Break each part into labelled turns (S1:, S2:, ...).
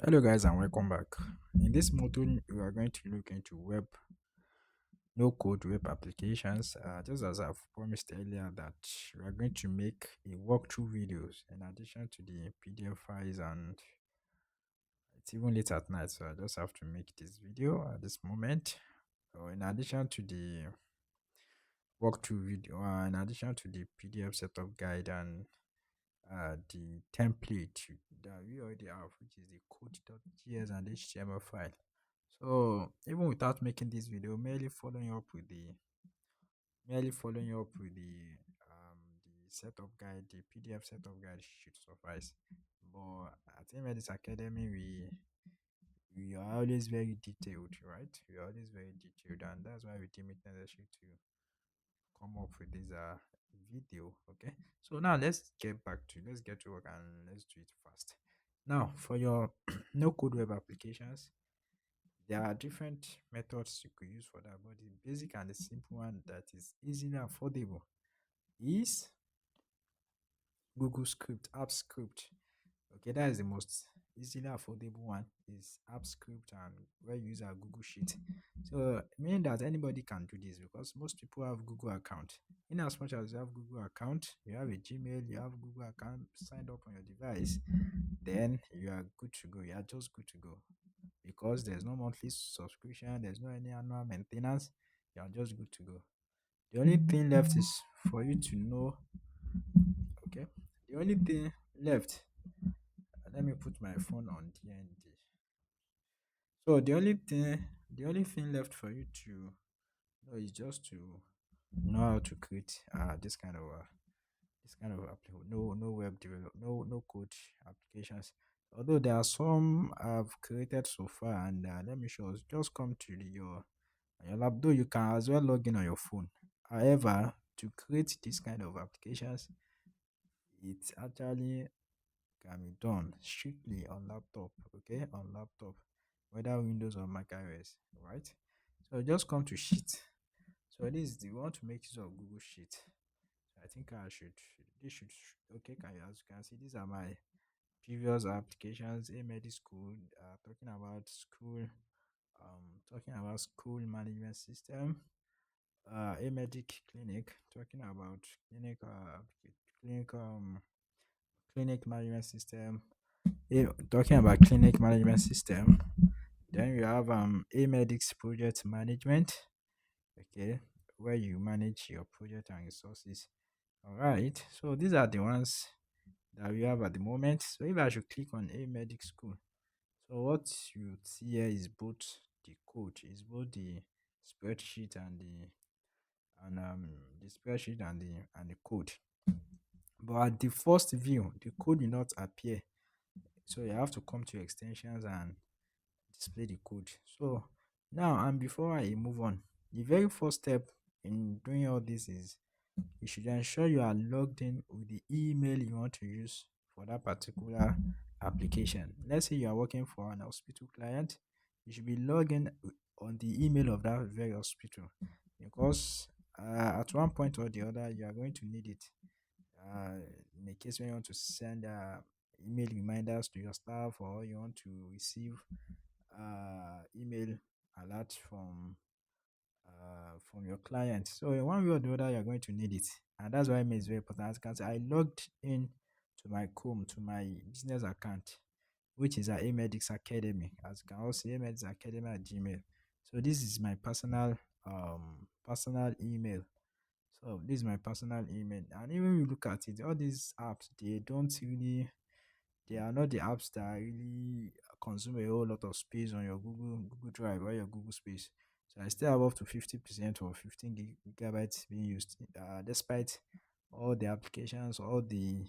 S1: Hello, guys, and welcome back. In this module, we are going to look into no code web applications. Just as I've promised earlier, that we are going to make a walkthrough videos in addition to the PDF files, and it's even late at night, so I just have to make this video at this moment. So, in addition to the walkthrough video, in addition to the PDF setup guide and the template that we already have, which is the code.js and HTML file. So even without making this video, merely following up with the setup guide, the PDF setup guide should suffice. But at HayMedics Academy, we are always very detailed, right? We are always very detailed, and that's why we deem it necessary to come up with this video. Okay, so now let's get to work and let's do it fast. Now for your no code web applications, there are different methods you could use for that, but the basic and the simple one that is easily affordable is Google Script, App Script. Okay, that is the most easily affordable one, is App Script, and where you use a Google Sheet. So meaning that anybody can do this because most people have Google account. In as much as you have Google account, you have a Gmail, you have Google account signed up on your device, then you are good to go. You are just good to go because there's no monthly subscription, there's no any annual maintenance. You are just good to go. The only thing left is for you to know. Okay, the only thing left. Let me put my phone on DND. So the only thing left for you to know is just to know how to create no web develop no code applications. Although there are some I've created so far, and let me show us. Just come to your lab. Though you can as well log in on your phone. However, to create this kind of applications, it actually can be done strictly on laptop. Okay, on laptop, whether Windows or Mac OS, right? So just come to Sheet. So we want to make use of Google Sheet. I think I should this should okay. As you can see, these are my previous applications. A School, talking about school management system. A Clinic, talking about clinic um clinic management system. Talking about clinic management system. Then we have HayMedics project management. Okay, where you manage your project and resources. All right, so these are the ones that we have at the moment. So if I should click on a medic school, so what you see here is both the code, is both the spreadsheet and the code. But at the first view, the code will not appear. So you have to come to extensions and display the code. So now, and before I move on, the very first step in doing all this is you should ensure you are logged in with the email you want to use for that particular application. Let's say you are working for an hospital client, you should be logging on the email of that very hospital because at one point or the other you are going to need it. In the case when you want to send email reminders to your staff, or you want to receive email alert from your client. So in one way or the other, you're going to need it. And that's why email is very important. As you can see, I logged in to my Chrome, to my business account, which is at HayMedics Academy. As you can also see, HayMedics Academy at Gmail. So this is my personal email. So this is my personal email. And even you look at it, all these apps, they are not the apps that really consume a whole lot of space on your Google Drive or your Google Space. So I still have up to 50% or 15 gigabytes being used, despite all the applications, all the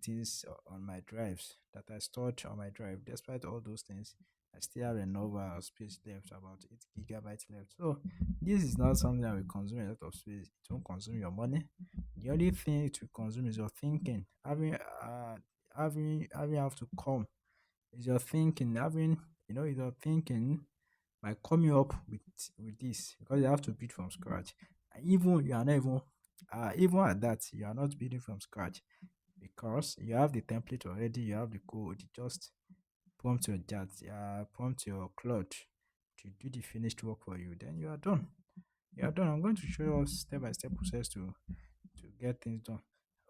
S1: things on my drives that I stored on my drive. Despite all those things, I still have enough space left, about 8 gigabytes left. So this is not something that will consume a lot of space. It won't consume your money. The only thing it will consume is your thinking. Having have to come is your thinking. Is your thinking by coming up with this, because you have to build from scratch. And even you are not even at that, you are not building from scratch. because you have the template already, you have the code. Just prompt your chat, prompt your cloud to do the finished work for you. Then you are done. You are done. I'm going to show you a step by step process to get things done.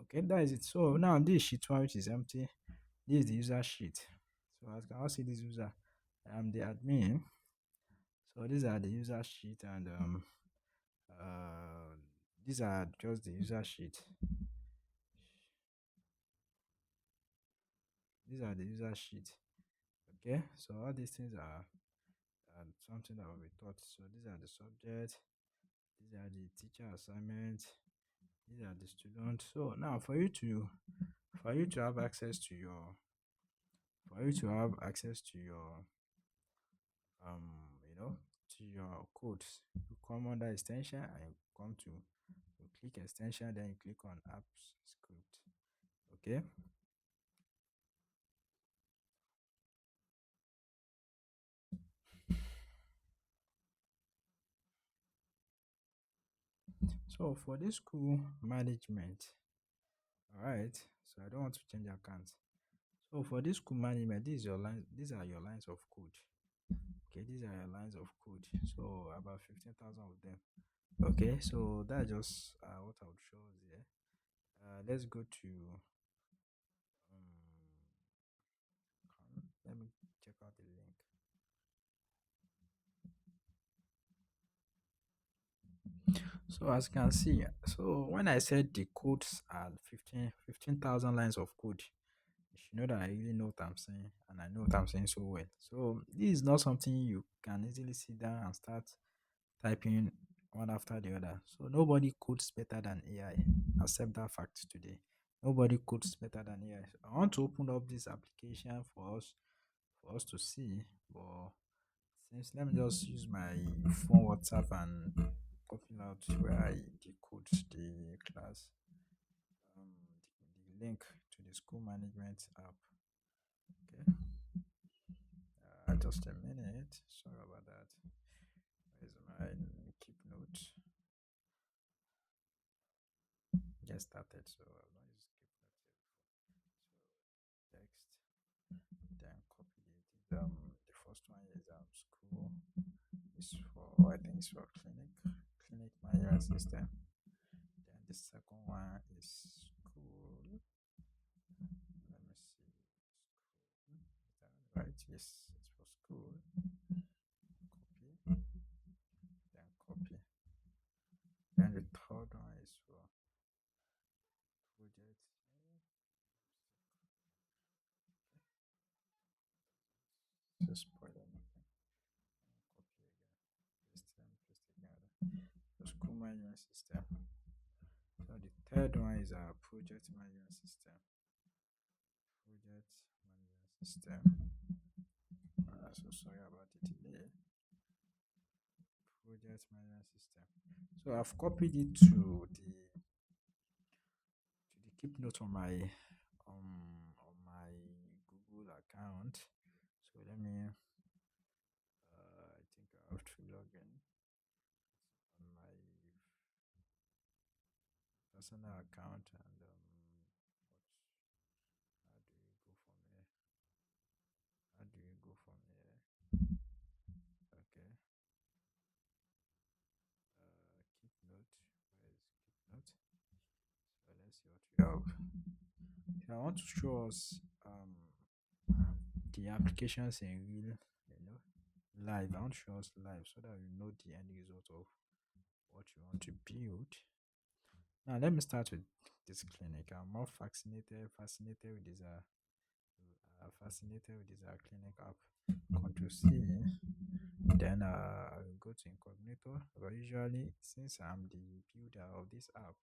S1: Okay, that is it. So now this sheet one which is empty, this is the user sheet. So as you can all see, this user, I'm the admin. So these are the user sheet, and uh, these are just the user sheet. These are the user sheet. Okay, so all these things are something that will be taught. So these are the subjects. These are the teacher assignments. These are the students. So now for you to have access to your for you to have access to your um you know to your codes, you come under extension and you come to you click extension, then you click on apps script. Okay. So for this school management, all right. So I don't want to change account. So for this school management, this is your line. These are your lines of code. Okay, these are your lines of code. So about 15,000 of them. Okay, so that's just what I would show us here. Let's go to let me check out the link. So as you can see, so when I said the codes are 15,000 lines of code, you should know that I really know what I'm saying, and I know what I'm saying so well. So this is not something you can easily sit down and start typing one after the other. So nobody codes better than AI. Accept that fact today. Nobody codes better than AI. So I want to open up this application for us to see, but since let me just use my phone WhatsApp and copy out where I decode the class, the link to the school management app. Okay, just a minute. Sorry about that. Where's my keep note? Get started. So I've not used keep note yet before. So text, then copy it. The first one is school. Is for I think it's for clinic management system. Then the second one is school. Let me see. School. Is that right? Yes, it's for school. Copy. Then copy. Then the third one is for project. Just spoil anything. Copy again. Paste together. The school management system. So the third one is our project management system. Project management system. So sorry about the delay. Project management system. So I've copied it to the keep note on my Google account. So let me I think I have to log in on my personal account, and how do you go from here? Okay. Keep note. Where is keep note? So let's see what we have. So I want to show us the applications in real, live. I want to show us live so that we know the end result of what you want to build. Now let me start with this clinic. I'm more fascinated with this clinic app. Control C. Then I will go to incognito. But usually, since I'm the builder of this app,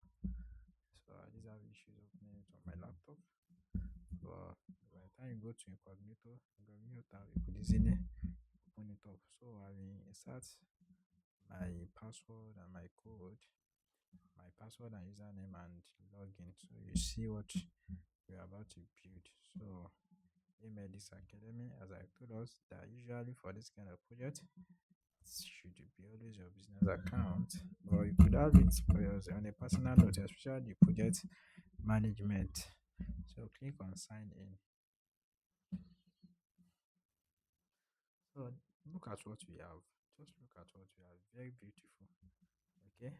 S1: so these have issues opening it on my laptop. But by the time you go to incognito tab, you could easily open it up. So I will insert my password and my code, my password and username, and login. So you see what we're about to build. So HayMedics Academy, as I told us, that usually for this kind of project, should be always your business account, or you could have it for on a personal note, especially the project management. So click on sign in. So look at what we have. Just look at what we have. Very beautiful. Okay.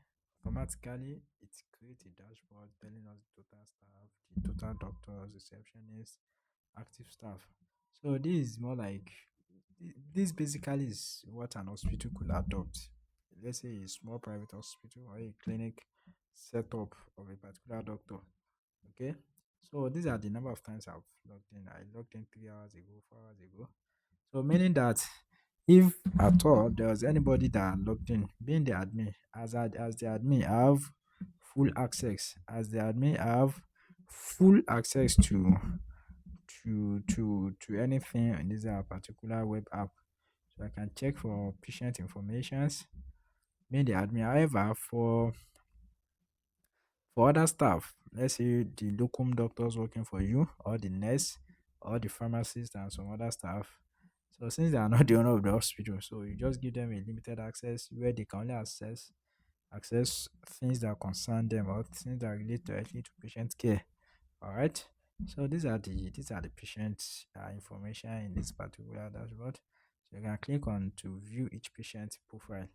S1: Automatically, it creates a dashboard telling us the total staff, the total doctors, receptionists, active staff. So this is more like this basically is what an hospital could adopt. Let's say a small private hospital or a clinic setup of a particular doctor. Okay. So these are the number of times I've logged in. I logged in 3 hours ago, 4 hours ago. So meaning that if at all there was anybody that logged in, being the admin, as the admin, I have full access. As the admin, I have full access to anything in this particular web app. So I can check for patient informations. Being the admin, however, for other staff, let's say the locum doctors working for you, or the nurse, or the pharmacist, and some other staff. So since they are not the owner of the hospital, so you just give them a limited access where they can only access things that concern them or things that relate directly to patient care. All right. So these are the patient information in this particular dashboard. So you can click on to view each patient profile.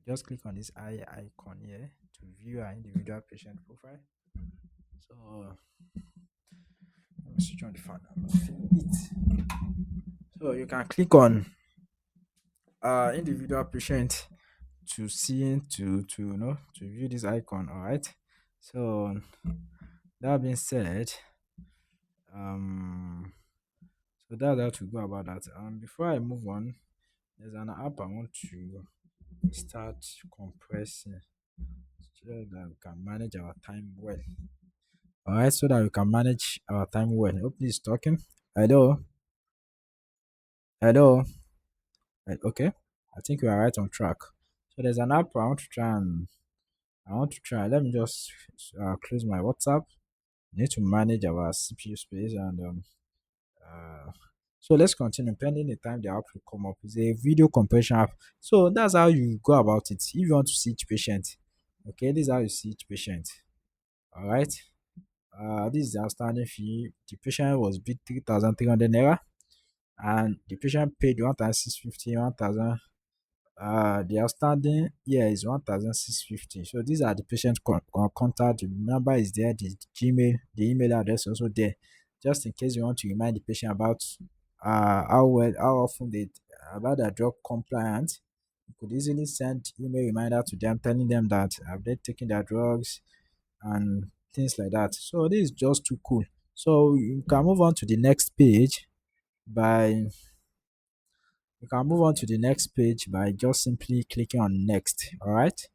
S1: Just click on this eye icon here to view our individual patient profile. So let me switch on the fan. I'm feeling it. So you can click on individual patient to see to to view this icon. All right. So that being said, um, so that's how to go about that. Before I move on, there's an app I want to start compressing so that we can manage our time well. All right, so that we can manage our time well. Hopefully, it's talking. Hello, hello. Okay, I think we are right on track. So there's an app I want to try. Let me just close my WhatsApp. Need to manage our CPU space and uh, so let's continue. Pending the time the app will come up. It's a video compression app. So that's how you go about it. If you want to see each patient, okay, this is how you see each patient. All right. This is the outstanding fee. The patient was bid 3,300 naira, and the patient paid 1,650, 1,000. The outstanding here is 1,650. So these are the patient contact. The number is there. The Gmail, the email address also there. Just in case you want to remind the patient about how often they about their drug compliance, you could easily send email reminder to them telling them that have they taken their drugs and things like that. So this is just too cool. So by you can move on to the next page by just simply clicking on next. All right.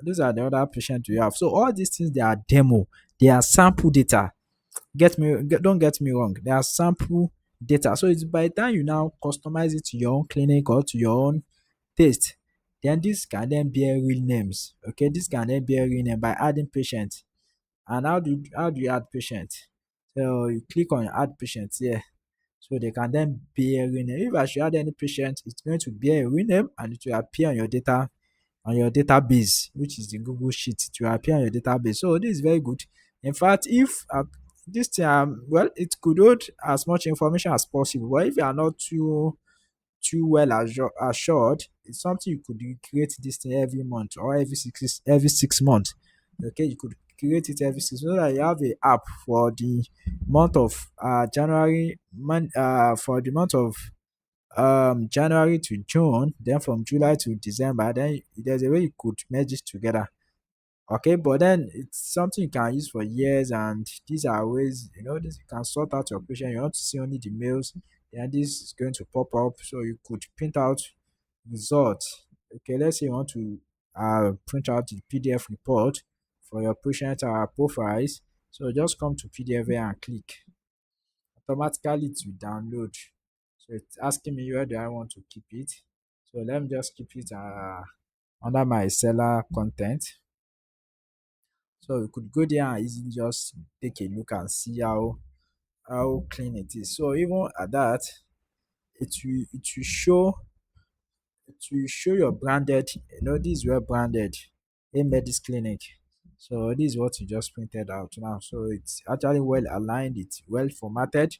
S1: These are the other patients we have. So all these things they are demo, they are sample data. Don't get me wrong, they are sample data. So it's by the time you now customize it to your own clinic or to your own taste, then this can then bear real names. Okay, this can then bear real name by adding patients. And how do you add patient? So you click on add patients here. So they can then bear a real name. If I should add any patient, it's going to bear a real name and it will appear on your database, which is the Google Sheet. It will appear on your database. So this is very good. In fact, if this time, well, it could hold as much information as possible. But if you are not too well assured, it's something you could create this thing every month or every 6 months. Okay, you could create it every 6 months so that you have a app for the month of for the month of January to June, then from July to December. Then there's a way you could merge it together. Okay, but then it's something you can use for years, and these are ways this you can sort out your patient. You want to see only the mails, then this is going to pop up, so you could print out results. Okay, let's say you want to print out the PDF report for your patient profiles. So just come to PDF here and click. Automatically it will download. So it's asking me where do I want to keep it. So let me just keep it under my seller content. So you could go there and easily just take a look and see how clean it is. So even at that, it will show your branded. This is well branded HayMedics Clinic. So this is what you just printed out now. So it's actually well aligned, it's well formatted,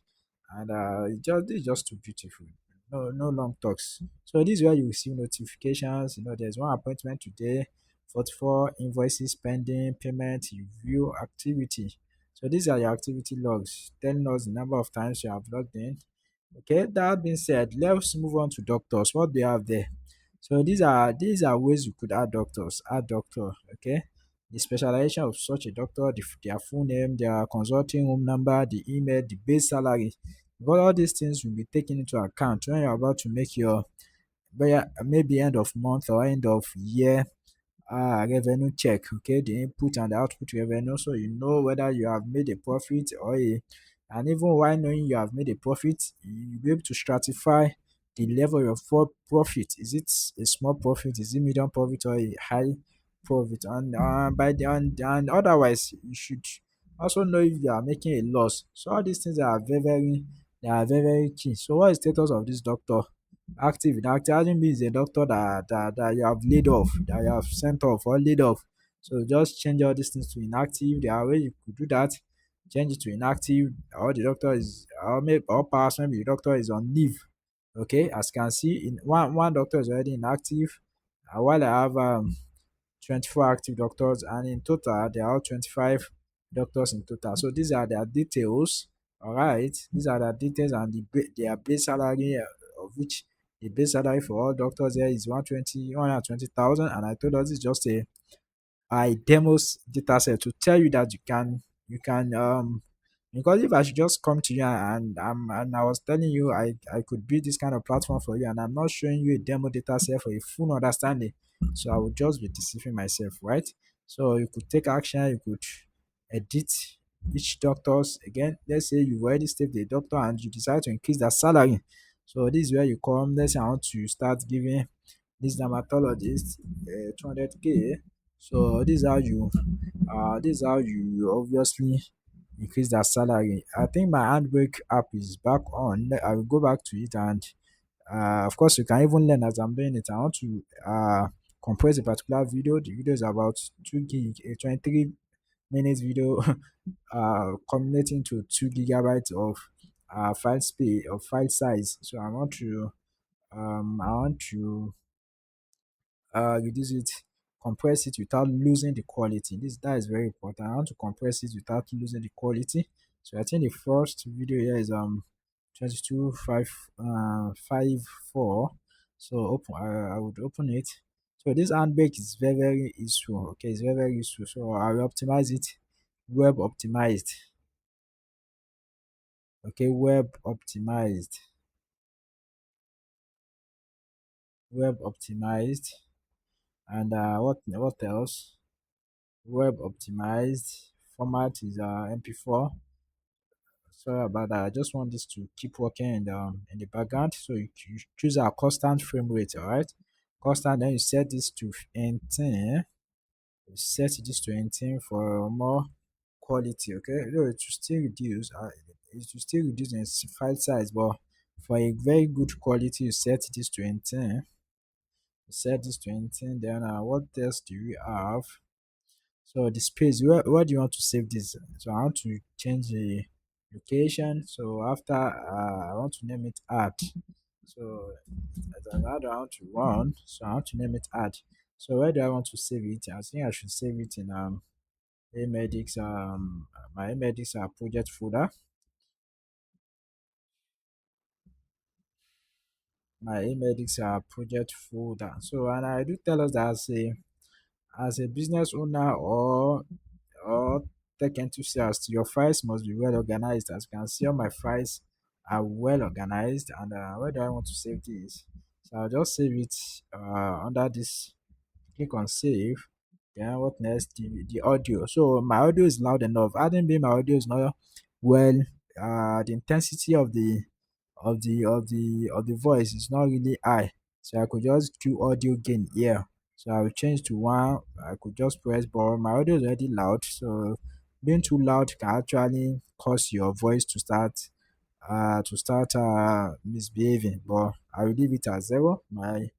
S1: and this is just too beautiful. No long talks. So this is where you receive notifications. There's one appointment today, 44 invoices pending, payment, review, activity. So these are your activity logs, telling us the number of times you have logged in. Okay, that being said, let's move on to doctors. What do you have there? So these are ways you could add doctors. Add doctor. Okay, the specialization of such a doctor, their full name, their consulting room number, the email, the base salary. Because all these things will be taken into account when you're about to make your maybe end of month or end of year revenue check. Okay, the input and the output revenue, so you know whether you have made a profit or a and even while knowing you have made a profit, you'll be able to stratify the level of profit. Is it a small profit, is it medium profit, or a high profit? And by the and otherwise you should also know if you are making a loss. So all these things are very key. So what is the status of this doctor? Active. Inactive hasn't means a doctor that you have laid off, that you have sent off or laid off. So just change all these things to inactive. There are ways you could do that. Change it to inactive, or the doctor is, or maybe, or perhaps maybe the doctor is on leave. Okay, as you can see, in one doctor is already inactive, while I have 24 active doctors, and in total there are 25 doctors in total. So these are their details. All right, these are their details and their base salary, of which the base salary for all doctors here is 120,000. And I told us it's just a demos data set to tell you that you can because if I should just come to you and I was telling you I could build this kind of platform for you, and I'm not showing you a demo data set for a full understanding, so I would just be deceiving myself, right? So you could take action, you could edit each doctors. Again, let's say you've already saved the doctor and you decide to increase their salary. So this is where you come. Let's say I want to start giving this dermatologist 200k. So this is how you obviously increase their salary. I think my handbrake app is back on. I will go back to it, and of course you can even learn as I'm doing it. I want to compress a particular video. The video is about 2 gig, a 23 minutes video, culminating to 2 gigabytes of file space, of file size. So I want to reduce it, compress it without losing the quality. That is very important. I want to compress it without losing the quality. So I think the first video here is 22.554. So I would open it. So this handbrake is very useful. Okay, it's very useful. So I will optimize it. Web optimized. Okay, web optimized. And what else? Web optimized. Format is MP4. Sorry about that. I just want this to keep working in the background. So you choose our constant frame rate, all right? Constant, then you set this to 18. You set this to 18 for more quality, okay? No, it will still reduce. It will still reduce in file size, but for a very good quality, you set this to 18. You set this to 18. Then what else do we have? So the space, where do you want to save this? So I want to change the location. So after I want to name it art. So as I add I want to run, so I want to name it art. So where do I want to save it? I think I should save it in HayMedics my HayMedics project folder. My HayMedics project folder. So and I do tell us that as a business owner or tech enthusiast, your files must be well organized. As you can see, all my files are well organized. And where do I want to save this? So I'll just save it under this. Click on save. Then what next? The audio. So my audio is loud enough. Adding being my audio is not well. The intensity of the voice is not really high. So I could just do audio gain here. So I will change to one. I could just press, but my audio is already loud. So being too loud can actually cause your voice to start misbehaving. But I will leave it at zero. My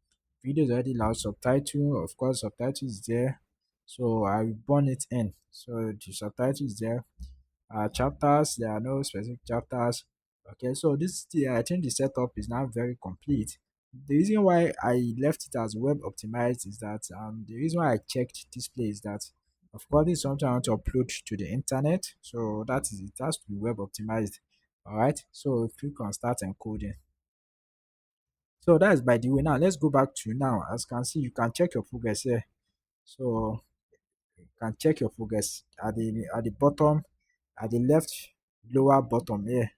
S1: video is already loud. Subtitle, of course, subtitle is there. So I will burn it in. So the subtitle is there. Chapters, there are no specific chapters. Okay, so I think the setup is now very complete. The reason why I left it as web optimized is that the reason why I checked display is that of course this is something I want to upload to the internet. So that is it has to be web optimized. Alright, so click on start encoding. So that's by the way. Now let's go back to now. As you can see, you can check your progress here. So you can check your progress at the bottom, at the left lower bottom here.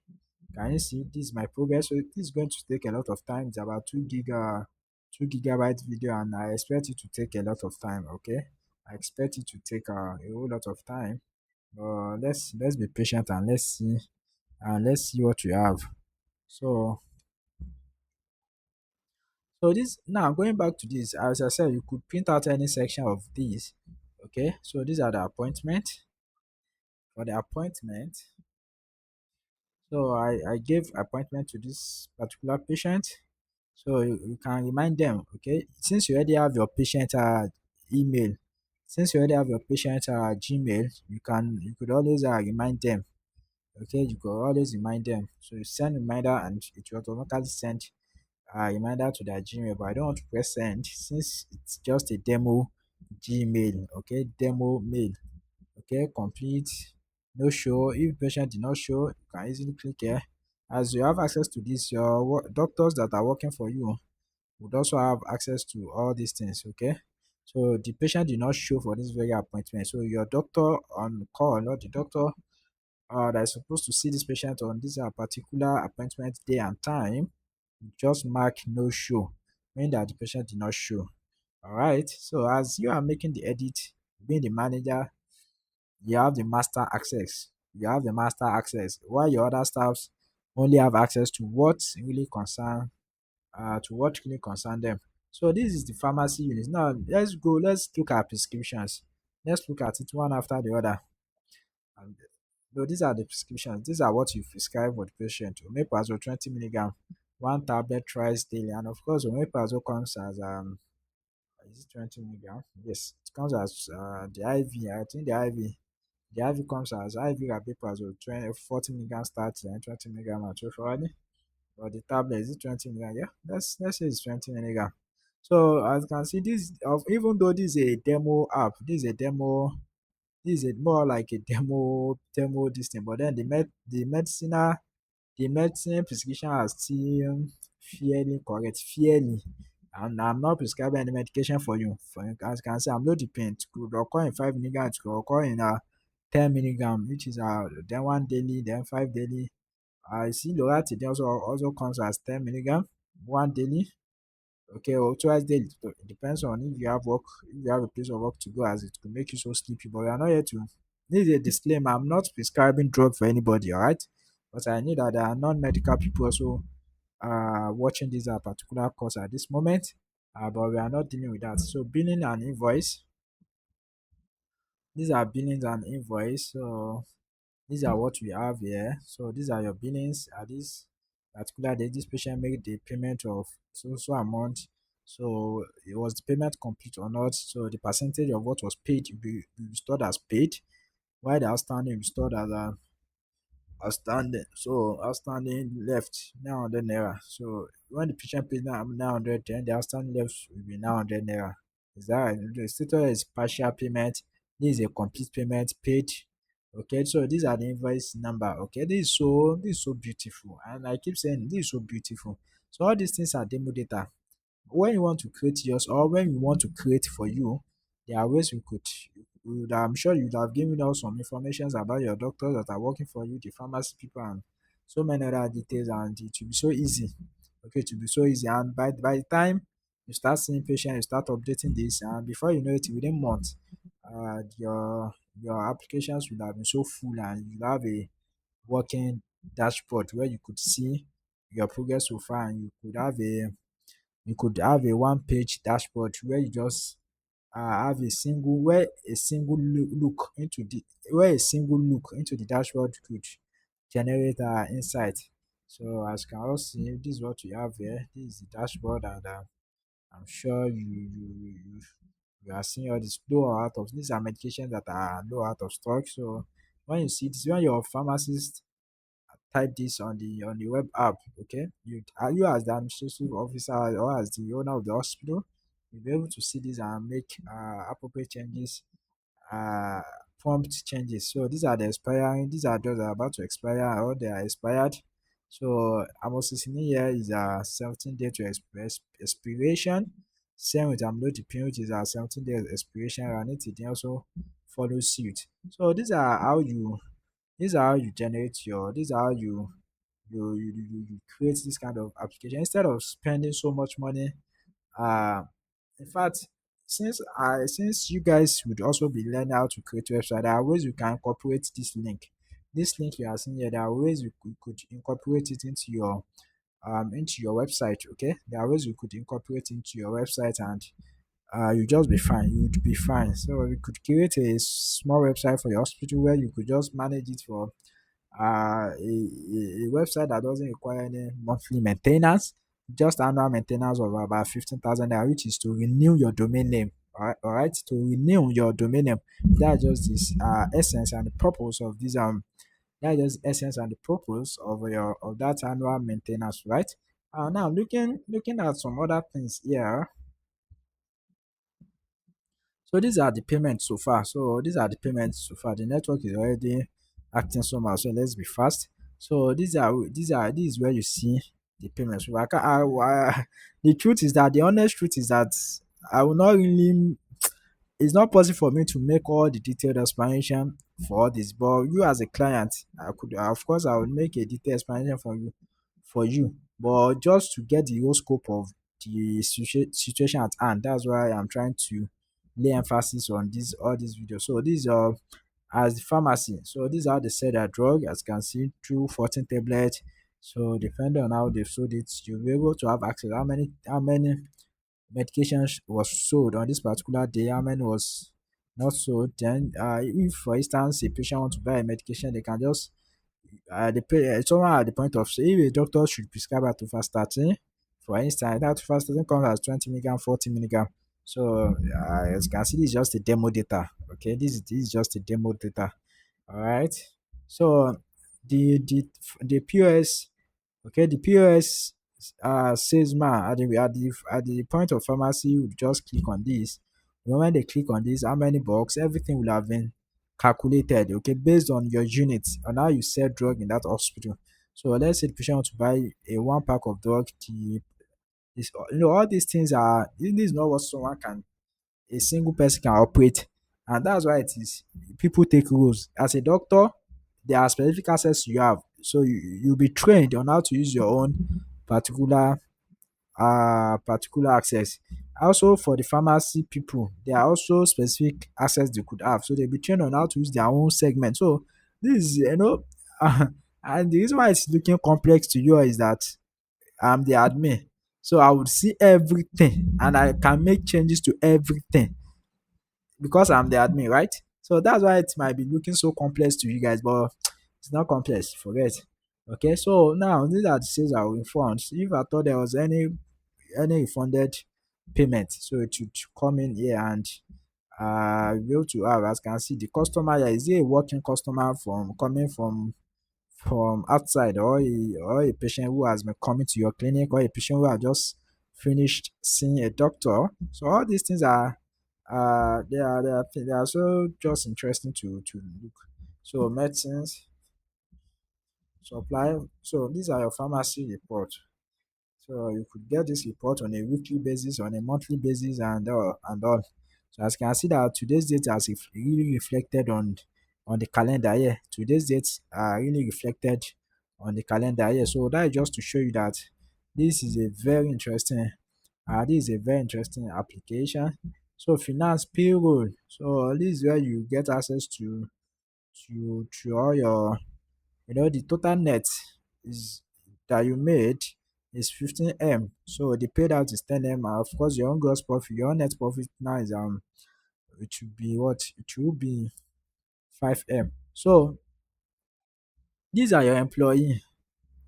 S1: Can you see this is my progress? So this is going to take a lot of time. It's about 2 gigabyte video, and I expect it to take a lot of time. Okay, I expect it to take a whole lot of time. But let's be patient and let's see what we have. So this now going back to this, as I said, you could print out any section of these. Okay, so these are the appointment. For the appointment, so I gave appointment to this particular patient. So you can remind them, okay, since you already have your patient email, since you already have your patient Gmail, you could always remind them. Okay, you could always remind them. So you send reminder and it will automatically send a reminder to their Gmail. But I don't want to press send since it's just a demo Gmail. Okay, demo mail. Okay, complete, no show. If patient did not show, you can easily click here. As you have access to this, your doctors that are working for you would also have access to all these things. Okay, so the patient did not show for this very appointment. So your doctor on call, not the doctor that is supposed to see this patient on this particular appointment day and time, just mark no show, meaning that the patient did not show. All right. So as you are making the edit, being the manager, you have the master access. You have the master access, while your other staffs only have access to what really concern them. So this is the pharmacy unit. Now let's go. Let's look at prescriptions. Let's look at it one after the other. And so these are the prescriptions. These are what you prescribe for the patient. Omeprazole 20 milligram, one tablet twice daily, and of course omeprazole comes as is it 20 milligram? Yes, it comes as the IV. I think the IV. The IV comes as IV rabeprazole 40 milligram starting and 20 milligram at 12 hourly. Or the tablet is it 20 milligram? Yeah, let's say it's 20 milligram. So as you can see, this of even though this is a demo app, this is more like a demo this thing, but then the medicine prescription are still fairly correct, fairly. And I'm not prescribing any medication for you. As you can see, I'm low dependent. It could occur in 5 milligram, it could occur in 10 milligram, which is then one daily, then five daily. I see loratadine also comes as 10 milligram, one daily. Okay, or twice daily. It depends on if you have work, if you have a place of work to go, as it could make you so sleepy. But we are not here to. This is a disclaimer. I'm not prescribing drug for anybody, all right? But I know that there are non-medical people also watching this particular course at this moment. But we are not dealing with that. So billing and invoice. These are billings and invoice. So these are what we have here. So these are your billings. At this particular day, this patient made the payment of so amount. So it was the payment complete or not. So the percentage of what was paid will be stored as paid, while the outstanding will be stored as outstanding. So outstanding left 900 naira. So when the patient pays now 900, then the outstanding left will be 900 naira. Is that right? The status is partial payment. This is a complete payment paid. Okay, so these are the invoice number. Okay, this is so beautiful, and I keep saying this is so beautiful. So all these things are demo data. When you want to create yours, or when you want to create for you, there are ways I'm sure you would have given us some information about your doctors that are working for you, the pharmacy people, and so many other details, and it will be so easy. Okay, it will be so easy. And by the time you start seeing patients, you start updating this, and before you know it, within months, your applications will have been so full, and you have a working dashboard where you could see your progress so far, and you could have a one-page dashboard where you just have a single look into the where a single look into the dashboard could generate insight. So as you can all see, this is what we have here. This is the dashboard, and I'm sure we are seeing all this low or out of these are medications that are low out of stock. So when you see this, when your pharmacist type this on the web app, okay, you as the administrative officer or as the owner of the hospital, you'll be able to see this and make appropriate changes, uh prompt changes. So these are the expiring, these are those that are about to expire or they are expired. So amoxicillin here is a 17 day to expiration. Same with amlodipine, which is a 17 days expiration. Ranitidine also follows suit. So these are how you generate your these are how you create this kind of application instead of spending so much money. In fact, since you guys would also be learning how to create website, there are ways you can incorporate this link. This link you are seeing here, there are ways you could incorporate it into your website. Okay, there are ways you could incorporate into your website, and you just be fine. You'd be fine. So you could create a small website for your hospital where you could just manage it for a website that doesn't require any monthly maintenance, just annual maintenance of about 15,000 naira, which is to renew your domain name. All right, to renew your domain name. That's just this essence and the purpose of this that's just essence and the purpose of that annual maintenance, right? Now looking at some other things here. So these are the payments so far. So these are the payments so far. The network is already acting somehow. So let's be fast. So this is where you see the payments. So the truth is that the honest truth is that I will not really. It's not possible for me to make all the detailed explanation for all this. But you as a client, I could of course I will make a detailed explanation for you. But just to get the whole scope of the situation at hand, that's why I'm trying to lay emphasis on this all these videos. So these are as the pharmacy. So these are the said that drug, as you can see, through 14 tablets. So depending on how they've sold it, you'll be able to have access how many medications was sold on this particular day, how many was not sold. Then if for instance a patient wants to buy a medication, they can just someone at the point of say if a doctor should prescribe atovastatin, for instance, that atovastatin comes as 20 milligram, 40 milligram. So as you can see, this is just a demo data. Okay, this is just a demo data. All right. So the the the POS, okay, the POS salesman at the point of pharmacy would just click on this. When they click on this, how many box, everything will have been calculated, okay, based on your unit, on how you sell drug in that hospital. So let's say the patient wants to buy a one pack of drug. All these things are this is not what someone can a single person can operate. And that's why it is people take rules. As a doctor, there are specific access you have. So you'll be trained on how to use your own particular particular access. Also for the pharmacy people, there are also specific access they could have. So they'll be trained on how to use their own segment. So this is and the reason why it's looking complex to you is that I'm the admin. So I would see everything and I can make changes to everything because I'm the admin, right? So that's why it might be looking so complex to you guys, but it's not complex. Forget. Okay, so now these are the sales that were informed. If I thought there was any refunded payment, so it should come in here and be able to have, as you can see, the customer here is he a working customer from coming from outside, or a patient who has been coming to your clinic, or a patient who has just finished seeing a doctor. So all these things are they are so just interesting to look. So medicines supply. So these are your pharmacy report. So you could get this report on a weekly basis, on a monthly basis, and all. So as you can see that today's date has really reflected on the calendar here. Today's dates are really reflected on the calendar here. So that is just to show you that this is a very interesting this is a very interesting application. So finance payroll. So this is where you get access to all your the total net is that you made is 15M. So the paid out is 10M. And of course, your own gross profit, your own net profit now is it should be what? It should be 5M. So these are your employee.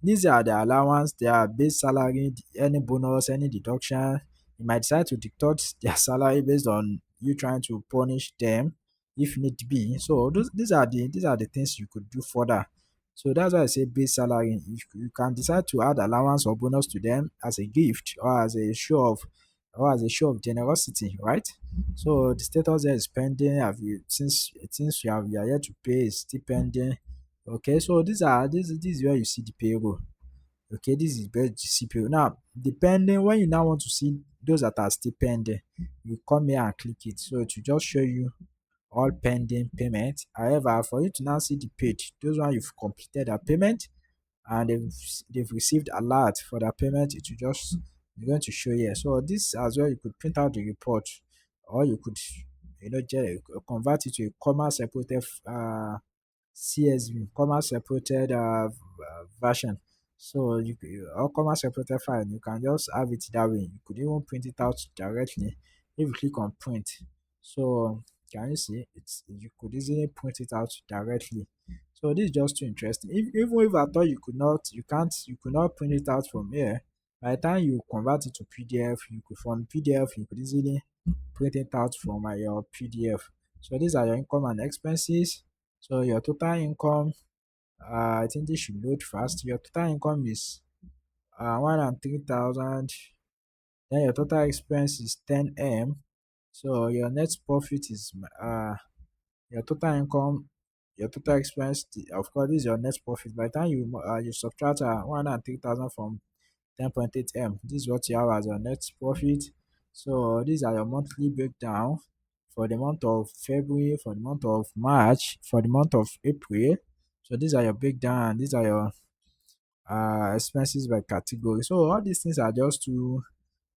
S1: These are the allowance, their base salary, any bonus, any deduction. You might decide to deduct their salary based on you trying to punish them if need be. So these are the things you could do further. So that's why I say base salary. You can decide to add allowance or bonus to them as a gift or as a show of generosity, right? So the status there is pending. Have you since you are yet to pay is still pending. Okay, so this is where you see the payroll. Okay, this is where you see payroll. Now, depending when you now want to see those that are still pending, you come here and click it. So it will just show you all pending payment. However, for you to now see the page, those one you've completed a payment and they've received alert for their payment, it will just be going to show here. So this as well, you could print out the report, or you could convert it to a comma separated CSV, comma separated version. So or comma separated file, you can just have it that way. You could even print it out directly if you click on print. So can you see it's you could easily print it out directly. So this is just too interesting. Even if I thought you could not print it out from here. By the time you convert it to PDF, you could from PDF you could easily print it out from your PDF. So these are your income and expenses. So your total income, I think this should load fast. Your total income is 103,000. Then your total expense is 10M. So your net profit is your total income, your total expense. Of course, this is your net profit. By the time you subtract 103,000 from 10.8M, this is what you have as your net profit. So these are your monthly breakdown for the month of February, for the month of March, for the month of April. So these are your breakdown. These are your expenses by category. So all these things are just too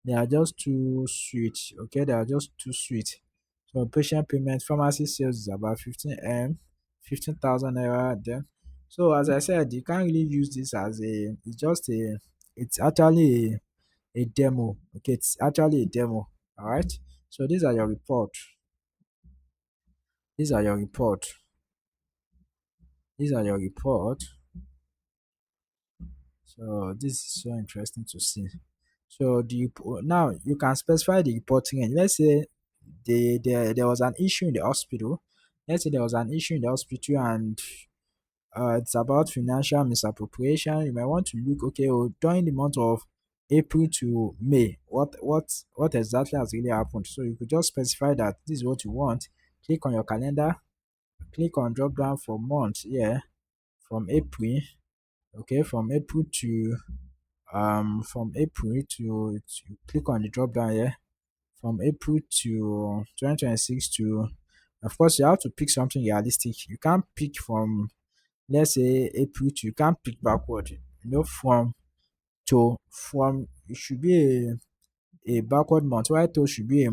S1: they are just too sweet. Okay, they are just too sweet. So patient payment, pharmacy sales is about 15M, 15,000 naira. Then, so as I said, you can't really use this as it's actually a demo. Okay, it's actually a demo. All right. So these are your report. These are your report. These are your report. So this is so interesting to see. So now you can specify the reporting end. Let's say there was an issue in the hospital. Let's say there was an issue in the hospital and it's about financial misappropriation. You might want to look, okay, during the month of April to May, what exactly has really happened. So you could just specify that this is what you want. Click on your calendar, click on drop down for months. Yeah, from April. Okay, from April to click on the drop down here. From April to 2026 to, of course, you have to pick something realistic. You can't pick from, let's say, April to, you can't pick backward. From it should be a backward month. While to should be a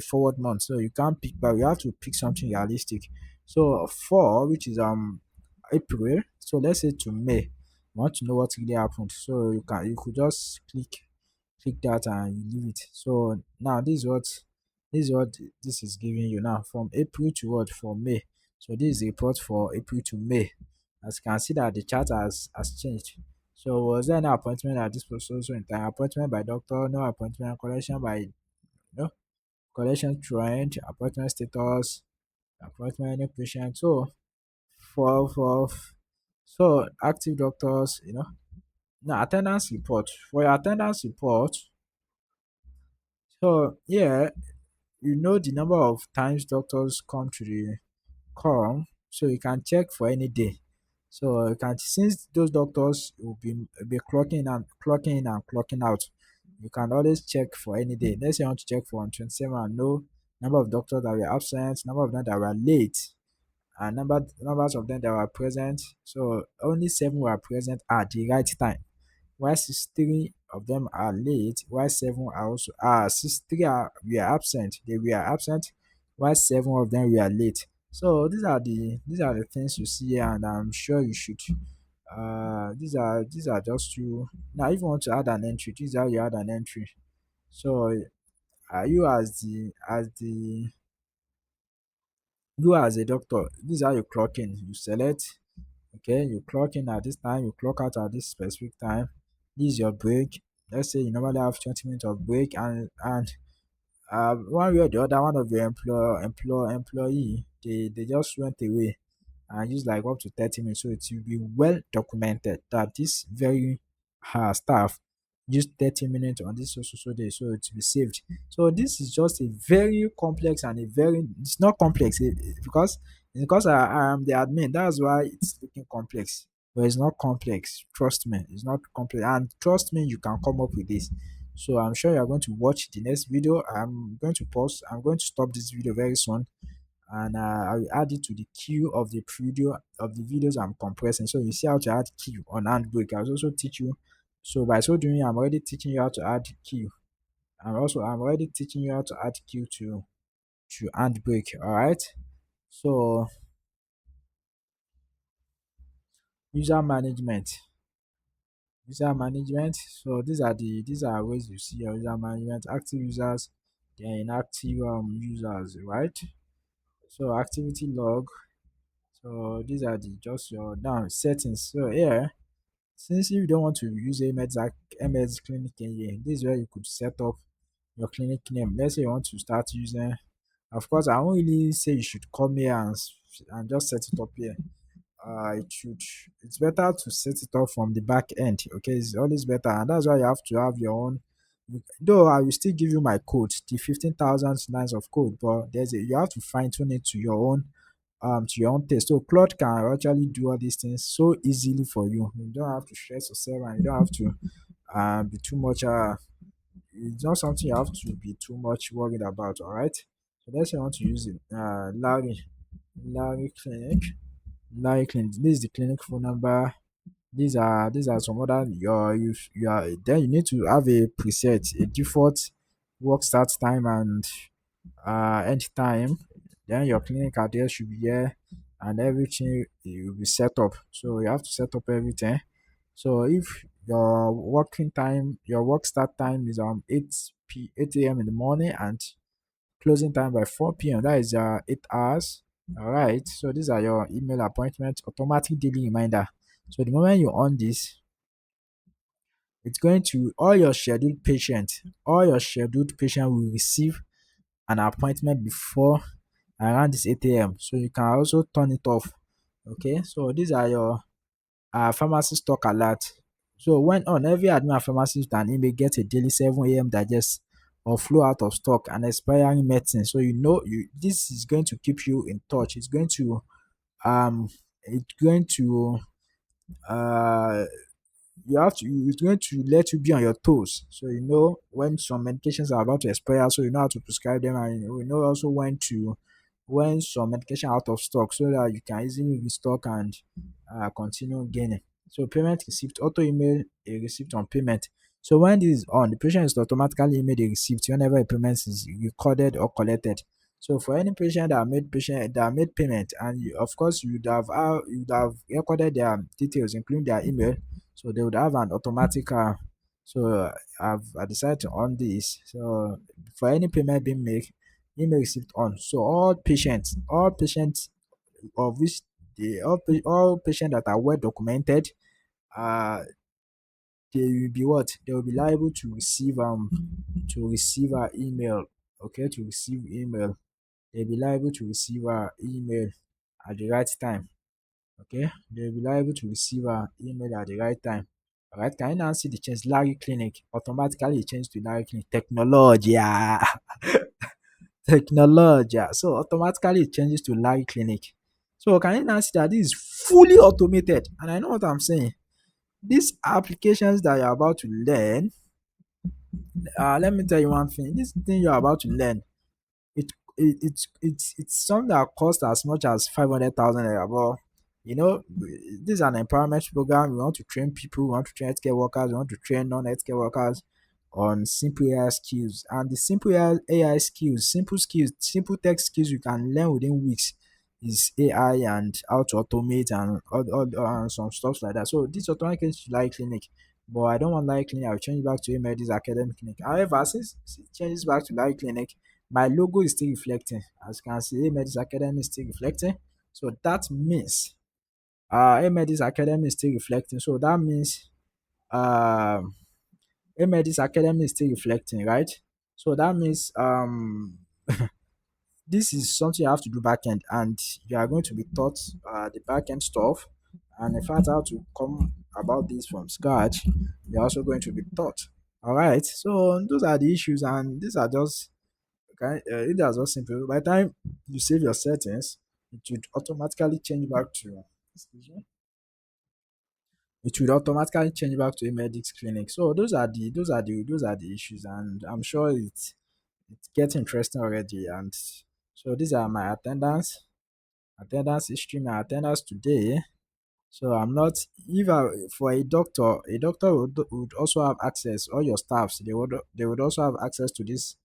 S1: forward month. So you can't pick back. You have to pick something realistic. So four, which is April. So let's say to May. You want to know what really happened. So you could just click that and you leave it. So now this is what this is giving you now from April to what for May. So this is the report for April to May. As you can see that the chart has changed. So was there no appointment at this so in time? Appointment by doctor, no appointment, collection by collection trend, appointment status, appointment any patient. So for so active doctors, now attendance report. For your attendance report, so yeah, the number of times doctors come, so you can check for any day. So you can since those doctors will be clocking in and clocking out, you can always check for any day. Let's say you want to check for on 27 and know number of doctors that were absent, number of them that were late, and numbers of them that were present. So only 7 were present at the right time, while 63 of them are late, while 7 are also 63 were absent. They were absent, while 7 of them were late. So these are the things you see here, and I'm sure you should. These are just two. Now, if you want to add an entry, this is how you add an entry. So, you as a doctor, this is how you clock in. You select. Okay, you clock in at this time, you clock out at this specific time. This is your break. Let's say you normally have 20 minutes of break, and one way or the other, one of your employee, they just went away and use like up to 30 minutes. So it will be well documented that this very staff used 30 minutes on this so day, so it will be saved. So this is just a very complex and a very, it's not complex because I am the admin. That's why it's looking complex. But it's not complex. Trust me, it's not complex. And trust me, you can come up with this. So I'm sure you're going to watch the next video. I'm going to pause. I'm going to stop this video very soon, and I will add it to the queue of the video of the videos I'm compressing. So you see how to add queue on Handbrake. I'll also teach you. So by so doing, I'm already teaching you how to add queue. And also I'm already teaching you how to add queue to Handbrake. All right. So user management. User management. So these are ways you see your user management. Active users, then inactive users, right? So activity log. So these are the just your down settings. So here, since you don't want to use MS clinic in here, this is where you could set up your clinic name. Let's say you want to start using. Of course, I won't really say you should come here and just set it up here. It should. It's better to set it up from the back end. Okay, it's always better, and that's why you have to have your own. Though I will still give you my code, the 15,000 lines of code, but you have to fine tune it to your own taste. So Claude can actually do all these things so easily for you. You don't have to stress yourself, and you don't have to be too much. It's not something you have to be too much worried about. All right. So let's say I want to use it. Larry Clinic. Larry Clinic. This is the clinic phone number. These are some other you are then you need to have a preset, a default work start time and end time. Then your clinic address should be here and everything will be set up. So you have to set up everything. So if your work start time is 8 a.m. in the morning and closing time by 4 p.m. That is 8 hours. All right. So these are your email appointment, automatic daily reminder. So the moment you on this, it's going to all your scheduled patient will receive an appointment before around this 8 a.m. So you can also turn it off. Okay. So these are your pharmacy stock alert. So when on every admin pharmacist and email get a daily 7 a.m. digest or flow out of stock and expiring medicine. So you know this is going to keep you in touch. Um it's going to uh it's going to let you be on your toes. So you know when some medications are about to expire, so you know how to prescribe them, and you know also when some medication are out of stock, so that you can easily restock and continue gaining. So payment receipt, auto email a receipt on payment. So when this is on, the patient is automatically emailed a receipt whenever a payment is recorded or collected. So for any patient that made payment, and of course you would have recorded their details, including their email, so they would have an automatic. So I decided to on this. So for any payment being made, email receipt on. So all patients of which all patients that are well documented, uh, they will be what? They will be liable to receive our email. Okay, to receive email. They'll be liable to receive our email at the right time. Okay, they'll be liable to receive our email at the right time. All right, can you now see the change? Larry Clinic automatically change to Larry Clinic technology. Technology. So automatically it changes to Larry Clinic. So can you now see that this is fully automated? And I know what I'm saying. These applications that you're about to learn, let me tell you one thing. This thing you're about to learn, it's something that costs as much as 500,000 naira. But you know, this is an empowerment program. We want to train people, we want to train healthcare workers, we want to train non-healthcare workers on simple AI skills. And the simple AI skills, simple tech skills you can learn within weeks is AI and how to automate and some stuff like that. So this automatic is like clinic. But I don't want live clinic. I'll change it back to HayMedics academic clinic. However, since it changes back to live clinic, my logo is still reflecting. As you can see, HayMedics Academy is still reflecting. So that means HayMedics Academy is still reflecting. So that means HayMedics Academy is still reflecting, right? So that means this is something you have to do back end, and you are going to be taught the back end stuff, and in fact how to come about this from scratch. You're also going to be taught. All right, so those are the issues, and these are just okay. It is just simple. By the time you save your settings, it would automatically change back to. Excuse me. It will automatically change back to a medics clinic. So those are the issues, and I'm sure it's getting interesting already. And so these are my attendance history, my attendance today. So I'm not, if I, for a doctor would also have access. All your staffs, they would also have access to this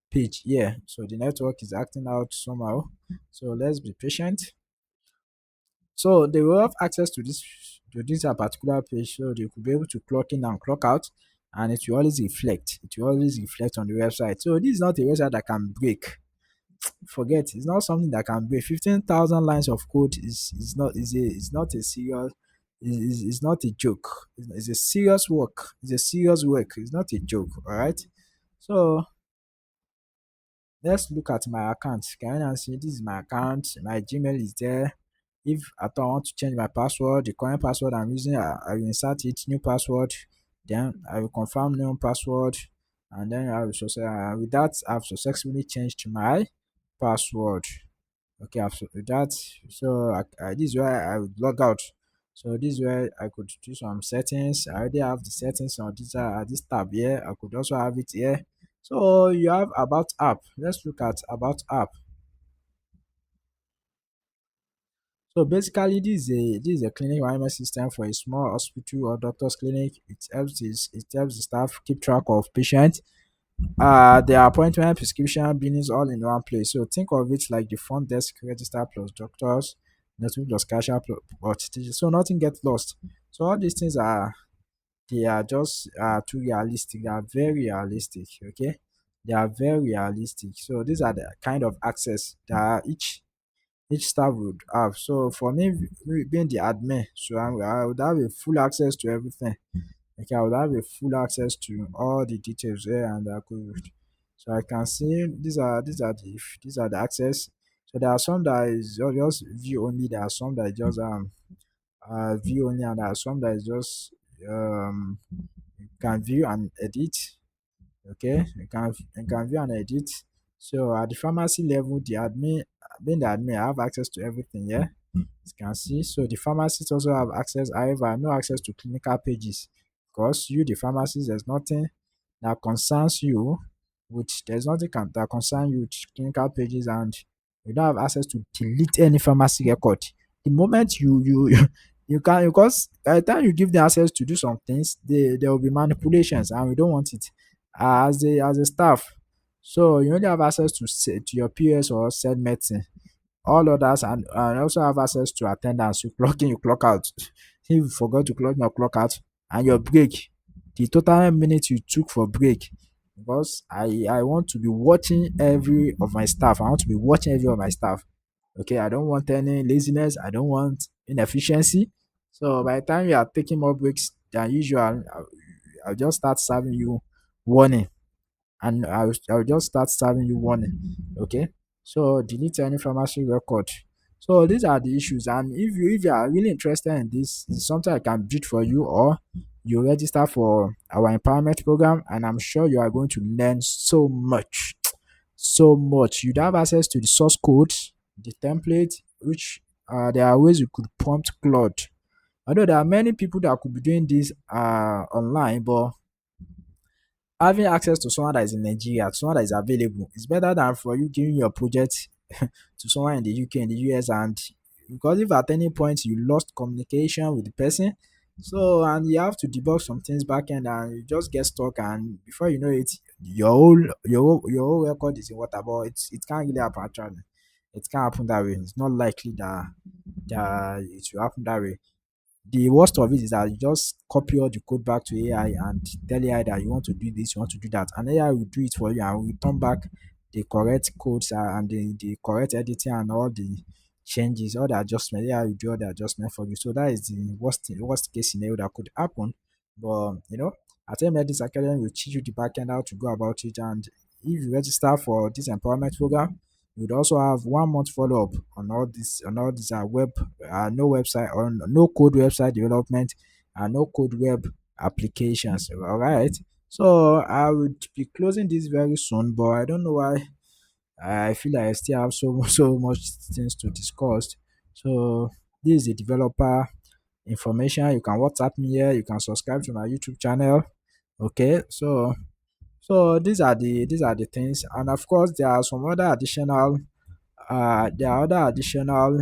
S1: page here. So the network is acting out somehow. So let's be patient. So they will have access to this particular page, so they could be able to clock in and clock out, and it will always reflect. It will always reflect on the website. So this is not a website that can break. Forget, it's not something that can break. 15,000 lines of code is not a serious, is not a joke. It's a serious work. It's a serious work. It's not a joke. All right. So let's look at my account. Can you now see this is my account? My Gmail is there. If at all I want to change my password, the current password I'm using, I will insert it, new password. Then I will confirm new password, and then with that I've successfully changed my password. Okay, after that, so this is where I would log out. So this is where I could do some settings. I already have the settings on this tab here. I could also have it here. So you have about app. Let's look at about app. So basically, this is a clinic management system for a small hospital or doctor's clinic. It helps the staff keep track of patients, their appointment, prescription, billings all in one place. So think of it like the front desk register plus doctors, nothing plus cashier plus teachers. So nothing gets lost. So all these things they are just too realistic. They are very realistic. Okay, they are very realistic. So these are the kind of access that each staff would have. So for me being the admin, so I would have a full access to everything. Okay, I would have a full access to all the details there, and I could, so I can see these are the access. So there are some that is just view only. There are some that is just view only, and there are some that is just can view and edit. Okay, you can view and edit. So at the pharmacy level, being the admin, I have access to everything. Yeah, you can see. So the pharmacists also have access. However, no access to clinical pages, because you, the pharmacist, there's nothing that concerns you there's nothing that concerns you with clinical pages, and you don't have access to delete any pharmacy record. The moment you can, because by the time you give them access to do some things, there will be manipulations, and we don't want it as a staff. So you only have access to your PS or said medicine. All others, and also have access to attendance. You clock in, you clock out. If you forgot to clock in or clock out, and your break, the total minutes you took for break, because I want to be watching every of my staff. I want to be watching every of my staff. Okay, I don't want any laziness. I don't want inefficiency. So by the time you are taking more breaks than usual, I'll just start serving you warning, and I'll just start serving you warning. Okay, so delete any pharmacy record. So these are the issues, and if you are really interested in this, it's something I can build for you, or you register for our empowerment program, and I'm sure you are going to learn so much, so much. You'd have access to the source code, the template, which there are ways you could prompt Claude. I know there are many people that could be doing this online, but having access to someone that is in Nigeria, to someone that is available, is better than for you giving your project to someone in the UK, in the US, and because if at any point you lost communication with the person, so and you have to debug some things back end, and you just get stuck, and before you know it, your whole record is in water. But it can't really happen actually. It can't happen that way. It's not likely that it will happen that way. The worst of it is that you just copy all the code back to AI and tell AI that you want to do this, you want to do that, and AI will do it for you and will return back the correct codes and the correct editing and all the changes, all the adjustment. AI will do all the adjustment for you. So that is the worst case scenario that could happen. But at HayMedics Academy, we teach you the back end how to go about it, and if you register for this empowerment program, you would also have 1 month follow up on all these web no website or no code website development and no code web applications. All right. So I would be closing this very soon, but I don't know why. I feel like I still have so so much things to discuss. So this is the developer information. You can WhatsApp me here. You can subscribe to my YouTube channel. Okay, so these are the things, and of course there are some other additional there are other additional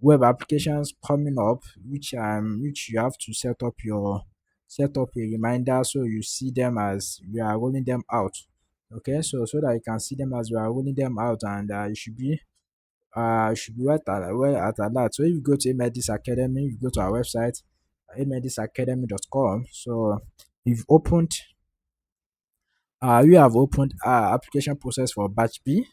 S1: web applications coming up, which you have to set up a reminder so you see them as we are rolling them out. Okay, so that you can see them as we are rolling them out, and you should be well at alert. So if you go to Imedics Academy, if you go to our website, imedicsacademy.com. So you've opened we have opened application process for batch B.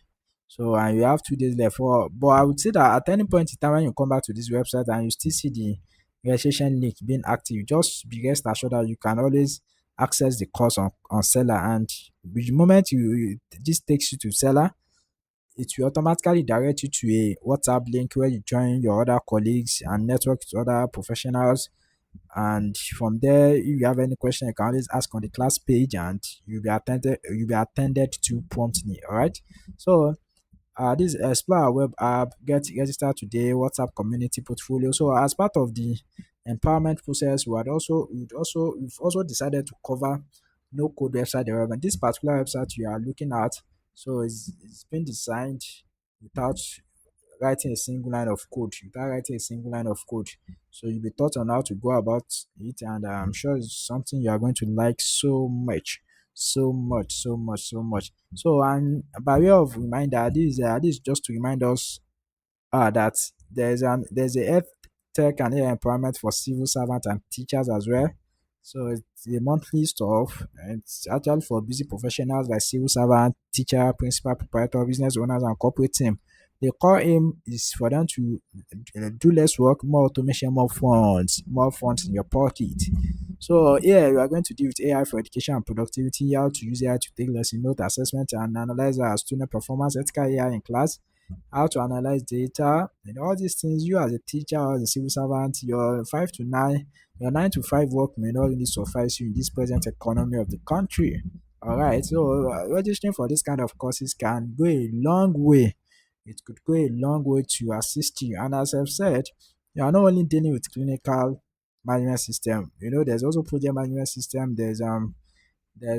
S1: So and you have 2 days left for, but I would say that at any point in time when you come back to this website and you still see the registration link being active, just be rest assured that you can always access the course on Seller. And the moment this takes you to Seller, it will automatically direct you to a WhatsApp link where you join your other colleagues and network to other professionals. And from there, if you have any question, you can always ask on the class page, and you'll be attended to promptly. All right. So this explore our web app, get registered today, WhatsApp community portfolio. So as part of the empowerment process, we've also decided to cover no code website development. This particular website you are looking at, so it's been designed without writing a single line of code. Without writing a single line of code. So you'll be taught on how to go about it, and I'm sure it's something you are going to like so much. So much, so much, so much. So, and by way of reminder, this is just to remind us that there's a health tech and AI empowerment for civil servants and teachers as well. So it's a monthly stuff, and it's actually for busy professionals like civil servant, teacher, principal, proprietor, business owners, and corporate team. The core aim is for them to do less work, more automation, more funds in your pocket. So yeah, we are going to deal with AI for education and productivity, how to use AI to take lesson note, assessment, and analyze our student performance, ethical AI in class, how to analyze data, and all these things. You as a teacher or as a civil servant, your 9 to 5 work may not really suffice you in this present economy of the country. All right, so registering for this kind of courses can go a long way. It could go a long way to assist you. And as I've said, you are not only dealing with clinical management system. There's also project management system. There's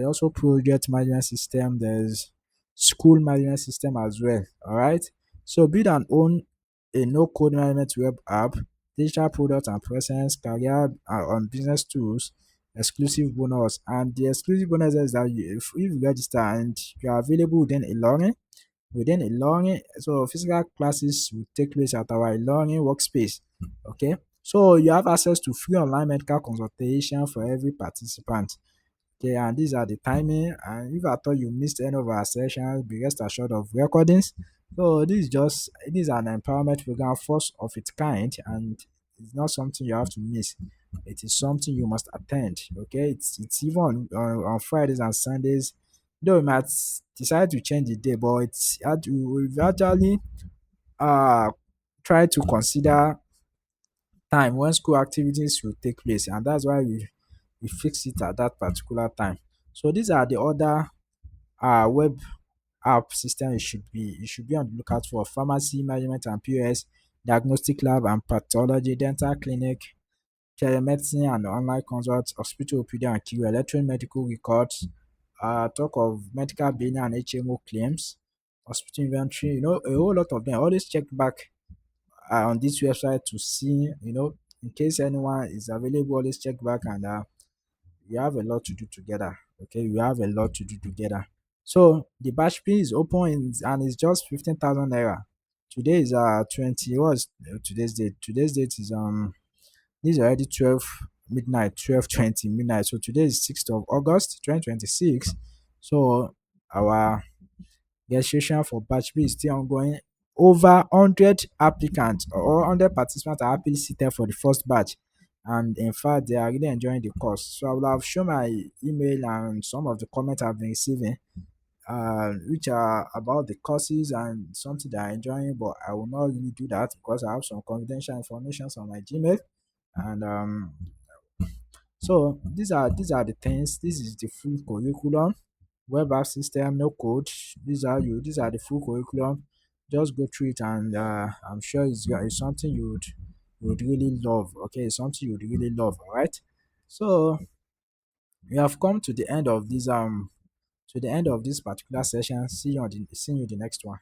S1: also project management system. There's school management system as well. All right. So build and own a no code management web app, digital product and presence, career on business tools, exclusive bonus. And the exclusive bonus is that if you register and you are available within a learning, so physical classes will take place at our learning workspace. Okay. So you have access to free online medical consultation for every participant. Okay, and these are the timing. And if at all you missed any of our sessions, be rest assured of recordings. So this is an empowerment program, first of its kind, and it's not something you have to miss. It is something you must attend. Okay, it's even on Fridays and Sundays. Though we might decide to change the day, but we've actually uh try to consider time when school activities will take place, and that's why we fix it at that particular time. So these are the other web app system you should be on the lookout for: pharmacy management and POS, diagnostic lab and pathology, dental clinic, telemedicine and online consults, hospital OPD and QA, electronic medical records, talk of medical billing and HMO claims, hospital inventory, a whole lot of them. Always check back on this website to see, in case anyone is available, always check back, and we have a lot to do together. Okay, we have a lot to do together. So the batch P is open and it's just 15,000 naira. Today is 20. What's today's date? Today's date is this is already 12 midnight, 12:20 midnight. So today is 6th of August 2026. So our registration for batch B is still ongoing. Over 100 applicants or 100 participants are happily seated for the first batch. And in fact, they are really enjoying the course. So I will have shown my email and some of the comments I've been receiving. which are about the courses and something that I'm enjoying, but I will not really do that because I have some confidential information on my Gmail. And so these are the things. This is the full curriculum, web app system, no code. These are the full curriculum. Just go through it, and I'm sure it's something you would really love. Okay, it's something you would really love. All right. So we have come to the end of this particular session. See you in the next one.